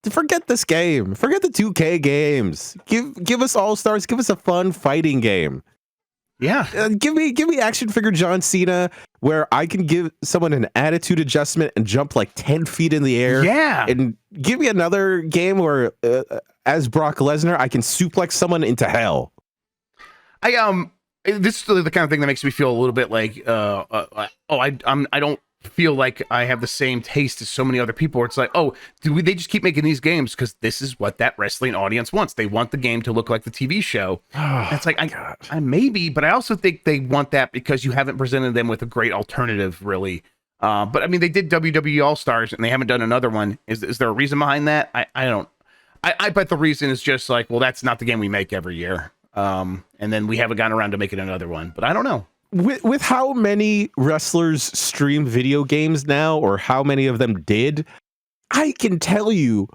forget this game. Forget the 2K games. Give us All-Stars. Give us a fun fighting game. Yeah. Give me action figure John Cena where I can give someone an attitude adjustment and jump like 10 feet in the air. Yeah. And give me another game where as Brock Lesnar, I can suplex someone into hell. This is the kind of thing that makes me feel a little bit like I don't feel like I have the same taste as so many other people where it's like, they just keep making these games because this is what that wrestling audience wants. They want the game to look like the TV show. It's like, I maybe, but I also think they want that because you haven't presented them with a great alternative, really. But I mean, they did WWE All-Stars and they haven't done another one. Is there a reason behind that? I bet the reason is just like, well, that's not the game we make every year. And then we haven't gotten around to making another one, but I don't know. With how many wrestlers stream video games now, or how many of them did, I can tell you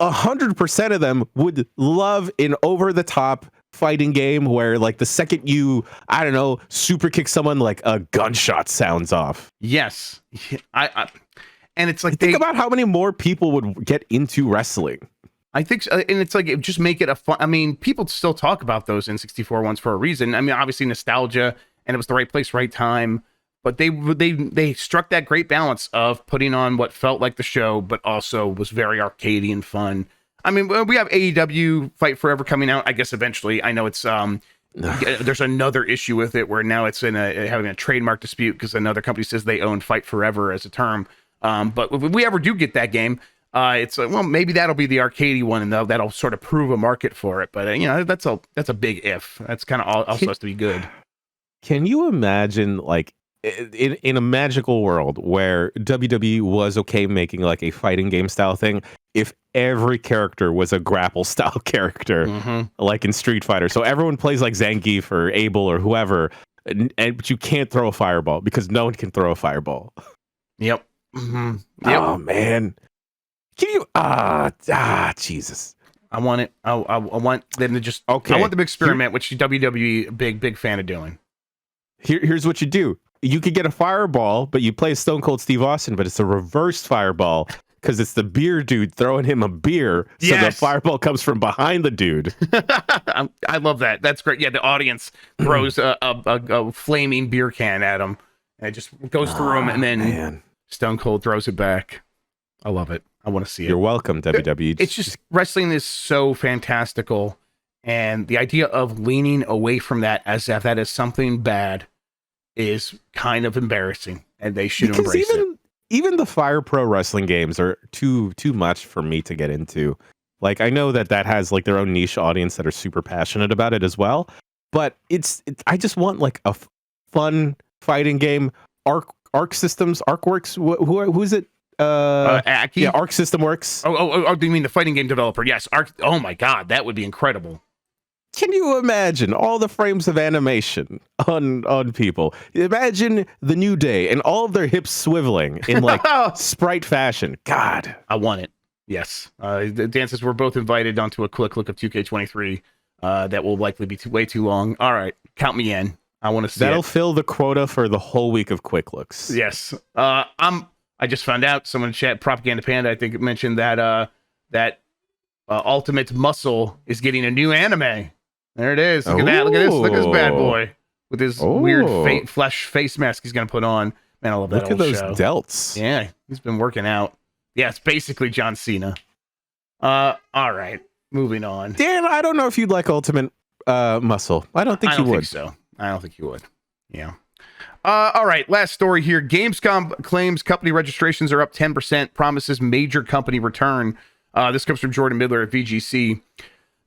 100% of them would love an over-the-top fighting game where, like, the second you, I don't know, super kick someone, like a gunshot sounds off. Yes. And it's like, think about how many more people would get into wrestling. I think so, and it's like, just make it a fun. I mean, people still talk about those N64 ones for a reason. I mean, obviously nostalgia, and it was the right place, right time. But they struck that great balance of putting on what felt like the show, but also was very arcadey and fun. I mean, we have AEW Fight Forever coming out, I guess eventually. I know it's there's another issue with it where now it's having a trademark dispute because another company says they own Fight Forever as a term. But if we ever do get that game, it's like, well, maybe that'll be the arcadey one, and that'll sort of prove a market for it. But that's a big if. That's kind of also has to be good. Can you imagine, like, in a magical world where WWE was okay making like a fighting game style thing, if every character was a grapple style character, like in Street Fighter, so everyone plays like Zangief or Abel or whoever, but you can't throw a fireball because no one can throw a fireball. Yep. Yep. Oh man. Can you Jesus. I want it. I want them to just I want them to experiment, which WWE big fan of doing. Here's what you do. You could get a fireball, but you play Stone Cold Steve Austin, but it's a reversed fireball. because it's the beer dude throwing him a beer, so the fireball comes from behind the dude. I love that. That's great. Yeah, the audience throws a flaming beer can at him, and it just goes through him, and then Stone Cold throws it back. I love it. I want to see it. You're welcome, WWE. It's just wrestling is so fantastical, and the idea of leaning away from that as if that is something bad is kind of embarrassing, and they should embrace it. Even the Fire Pro wrestling games are too much for me to get into. Like, I know that has like their own niche audience that are super passionate about it as well, but I just want like a fun fighting game. Arc Systems, ArcWorks. Who is it? Aki? Yeah, Arc System Works. Oh, do you mean the fighting game developer? Yes, Arc. Oh my God, that would be incredible. Can you imagine all the frames of animation on people? Imagine the New Day and all of their hips swiveling in like sprite fashion. God, I want it. Yes. The dances were both invited onto a quick look of 2K23. That will likely be way too long. All right, count me in. I want to see that'll fill the quota for the whole week of quick looks. Yes. I just found out, someone in chat, Propaganda Panda, I think it mentioned that Ultimate Muscle is getting a new anime. There it is. Look at that. Look at this. Look at this bad boy with his weird flesh face mask he's going to put on. Man, I love that. Look at those delts. Yeah, he's been working out. Yeah, it's basically John Cena. All right, moving on. Dan, I don't know if you'd like Ultimate Muscle. I don't think you would. I don't think you would. Yeah. All right, last story here. Gamescom claims company registrations are up 10%, promises major company return. This comes from Jordan Midler at VGC.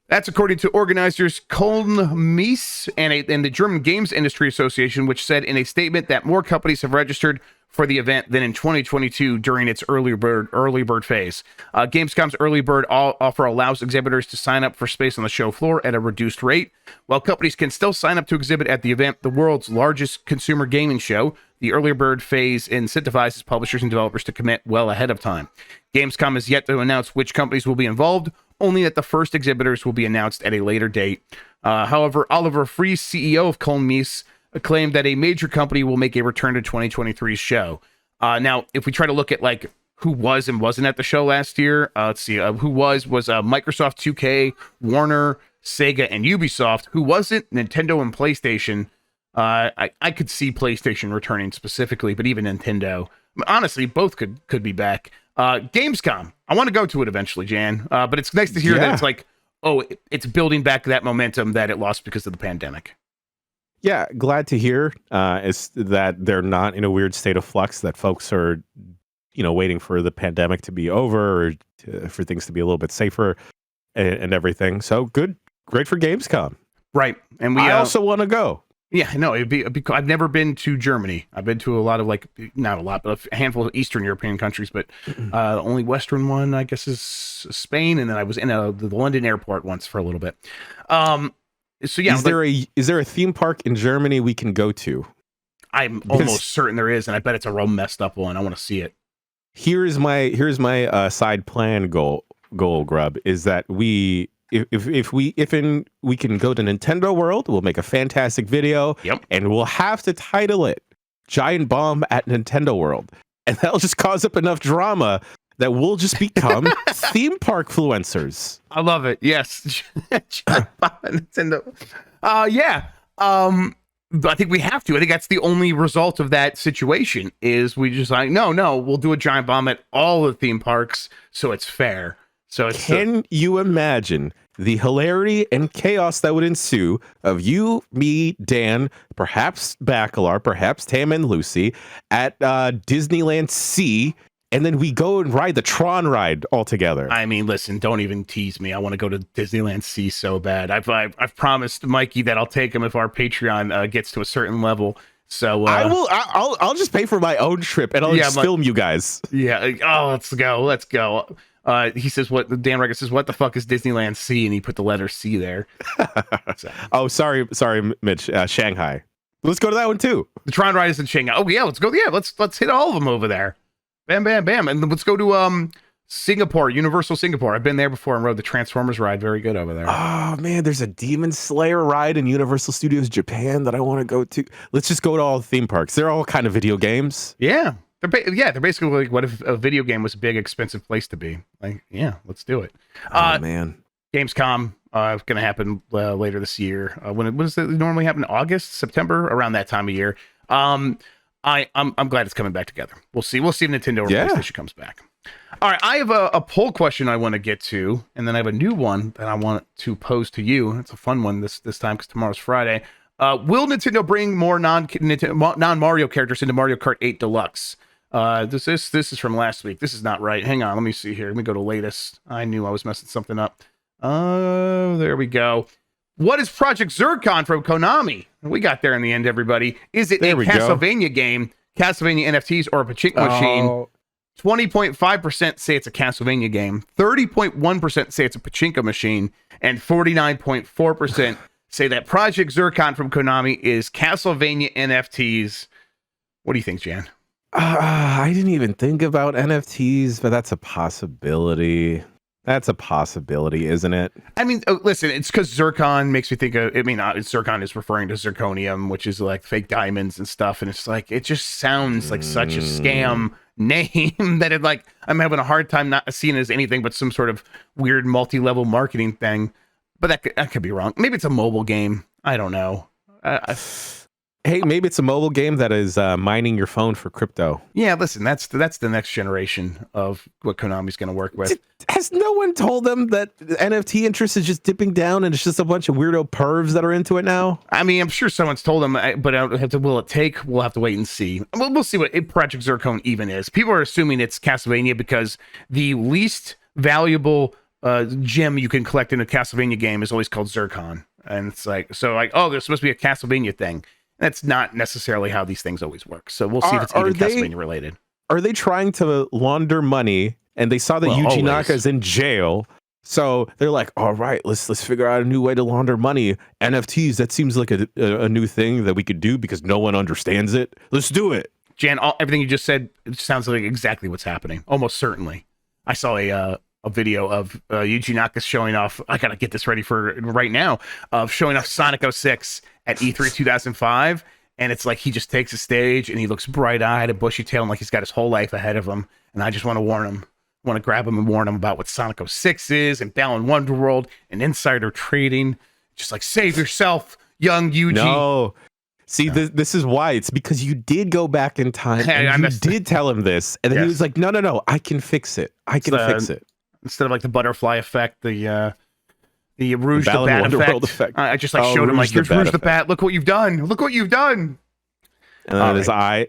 That's according to organizers Pollllll and the German Games Industry Association, which said in a statement that more companies have registered for the event than in 2022 during its early bird phase. Gamescom's early bird offer allows exhibitors to sign up for space on the show floor at a reduced rate. While companies can still sign up to exhibit at the event, the world's largest consumer gaming show, the early bird phase incentivizes publishers and developers to commit well ahead of time. Gamescom is yet to announce which companies will be involved, only that the first exhibitors will be announced at a later date. However, Oliver Fries, CEO of Pollllll, claimed that a major company will make a return to 2023's show. Now, if we try to look at like who was and wasn't at the show last year, let's see, who was Microsoft, 2K, Warner, Sega, and Ubisoft. Who wasn't? Nintendo and PlayStation. I could see PlayStation returning specifically, but even Nintendo. Honestly, both could be back. Gamescom, I want to go to it eventually, Jan. But it's nice to hear that it's like, it's building back that momentum that it lost because of the pandemic. Yeah, glad to hear is that they're not in a weird state of flux, that folks are, waiting for the pandemic to be over or for things to be a little bit safer and everything. So great for Gamescom. Right. And I also want to go. Yeah, no, it'd be I've never been to Germany. I've been to a lot of not a lot, but a handful of Eastern European countries, but the only Western one, I guess, is Spain. And then I was in the London airport once for a little bit. So yeah, is there a theme park in Germany we can go to? I'm almost certain there is, and I bet it's a real messed up one. I want to see it. Here's my side plan goal, Grubb, is that we can go to Nintendo World, we'll make a fantastic video, and we'll have to title it Giant Bomb at Nintendo World, and that'll just cause up enough drama that we'll just become theme park influencers. I love it. Yes. Nintendo. Yeah. But I think we have to. I think that's the only result of that situation is we just no, we'll do a giant bomb at all the theme parks so it's fair. So can you imagine the hilarity and chaos that would ensue of you, me, Dan, perhaps Bacalar, perhaps Tam and Lucy at Disneyland Sea, and then we go and ride the Tron ride all together? I mean, listen, don't even tease me. I want to go to Disneyland Sea so bad. I've promised Mikey that I'll take him if our Patreon gets to a certain level. So I will. I'll just pay for my own trip and I'll just film you guys. Yeah. Oh, let's go. He says, Dan Regan says, what the fuck is Disneyland Sea? And he put the letter C there. So. Oh, sorry, Mitch. Shanghai. Let's go to that one too. The Tron ride is in Shanghai. Oh yeah, let's go. Yeah, let's hit all of them over there. Bam, bam, bam. And then let's go to Singapore, Universal Singapore. I've been there before and rode the Transformers ride. Very good over there. Oh man, there's a Demon Slayer ride in Universal Studios Japan that I want to go to. Let's just go to all the theme parks. They're all kind of video games. Yeah. They're basically like, what if a video game was a big, expensive place to be? Like, yeah, let's do it. Oh man, Gamescom going to happen later this year. When does it normally happen? August, September, around that time of year. I'm glad it's coming back together. We'll see. We'll see if Nintendo or PlayStation comes back. All right, I have a poll question I want to get to, and then I have a new one that I want to pose to you. It's a fun one this time because tomorrow's Friday. Will Nintendo bring more non-Mario characters into Mario Kart 8 Deluxe? This is from last week. This is not right. Hang on, let me see here. Let me go to latest. I knew I was messing something up. There we go. What is Project Zircon from Konami? We got there in the end, everybody. Is it a Castlevania game, Castlevania NFTs, or a pachinko machine? 20.5% say it's a Castlevania game. 30.1% say it's a pachinko machine. And 49.4% say that Project Zircon from Konami is Castlevania NFTs. What do you think, Jan? I didn't even think about NFTs, but that's a possibility. That's a possibility, isn't it? I mean, listen, it's because Zircon makes me think of, Zircon is referring to zirconium, which is like fake diamonds and stuff. And it's like, it just sounds like such a scam name that I'm having a hard time not seeing it as anything but some sort of weird multi-level marketing thing. But that could be wrong. Maybe it's a mobile game. I don't know. Hey, maybe it's a mobile game that is mining your phone for crypto. Yeah, listen, that's the next generation of what Konami's going to work with. Has no one told them that the NFT interest is just dipping down and it's just a bunch of weirdo pervs that are into it now? I mean, I'm sure someone's told them, but will it take? We'll have to wait and see. We'll see what Project Zircon even is. People are assuming it's Castlevania because the least valuable gem you can collect in a Castlevania game is always called Zircon. And it's like, oh, there's supposed to be a Castlevania thing. That's not necessarily how these things always work. So we'll see if it's even Castlevania related. Are they trying to launder money? And they saw that Yuji Naka's in jail. So they're like, all right, let's figure out a new way to launder money. NFTs, that seems like a new thing that we could do because no one understands it. Let's do it. Jan, everything you just said sounds like exactly what's happening. Almost certainly. I saw a video of Yuji Naka showing off. I got to get this ready for right now. Of showing off Sonic 06 at E3 2005. And it's like he just takes a stage and he looks bright-eyed and bushy-tailed like he's got his whole life ahead of him. And I just want to warn him. Want to grab him and warn him about what Sonic 06 is and Balan Wonderworld and insider trading. Just like, save yourself, young Yuji. No. See, this is why. It's because you did go back in time and you did tell him this. And then he was like, no, I can fix it. I can fix it. Instead of like the butterfly effect, the Rouge the Bat effect. I just showed him like, here's Rouge the Bat. Look what you've done. Look what you've done. And then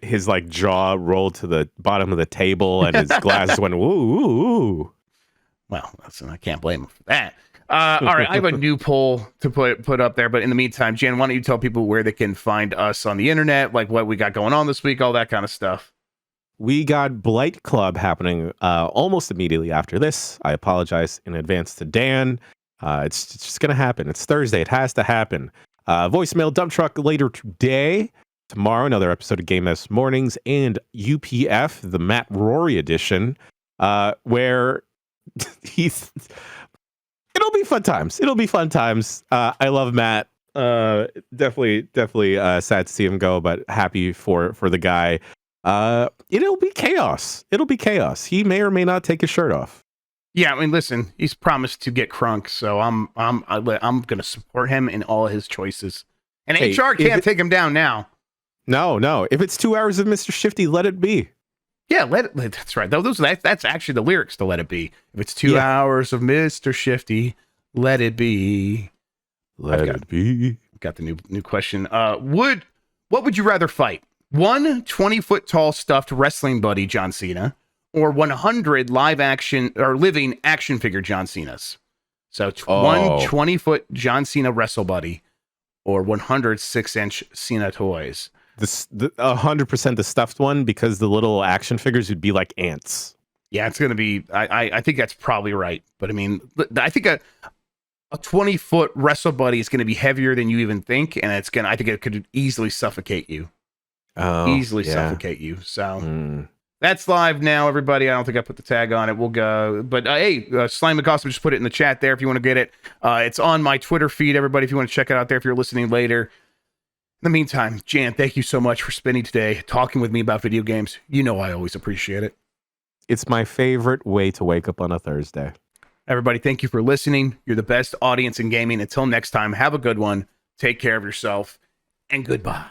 his jaw rolled to the bottom of the table and his glasses went, woo. Well, I can't blame him for that. All right, I have a new poll to put up there. But in the meantime, Jan, why don't you tell people where they can find us on the internet, like what we got going on this week, all that kind of stuff. We got Blight Club happening almost immediately after this. I apologize in advance to Dan. It's just going to happen. It's Thursday. It has to happen. Voicemail dump truck later today. Tomorrow, another episode of Game S Mornings and UPF, the Matt Rory edition, where it'll be fun times. I love Matt. Definitely sad to see him go, but happy for the guy. It'll be chaos. He may or may not take his shirt off. Yeah, I mean, listen, he's promised to get crunk, so I'm going to support him in all his choices. And HR can't take him down now. No. If it's 2 hours of Mr. Shifty, let it be. Yeah, that's right. That's actually the lyrics to Let It Be. If it's 2 hours of Mr. Shifty, let it be. Let it be. Got the new question. What would you rather fight? 1 20-foot tall stuffed wrestling buddy John Cena, or 100 live action or living action figure John Cena's? So 1 20-foot John Cena wrestle buddy, or 100 6-inch Cena toys. 100% the stuffed one, because the little action figures would be like ants. Yeah, it's gonna be. I think that's probably right. But I mean, I think a 20-foot wrestle buddy is gonna be heavier than you even think, and I think it could easily suffocate you. Suffocate you. So that's live now, everybody. I don't think I put the tag on it. We'll go. But hey, Slime McAwesome just put it in the chat there if you want to get it. It's on my Twitter feed, everybody, if you want to check it out there if you're listening later. In the meantime, Jan, thank you so much for spending today talking with me about video games. You know I always appreciate it. It's my favorite way to wake up on a Thursday. Everybody, thank you for listening. You're the best audience in gaming. Until next time, have a good one. Take care of yourself, and goodbye.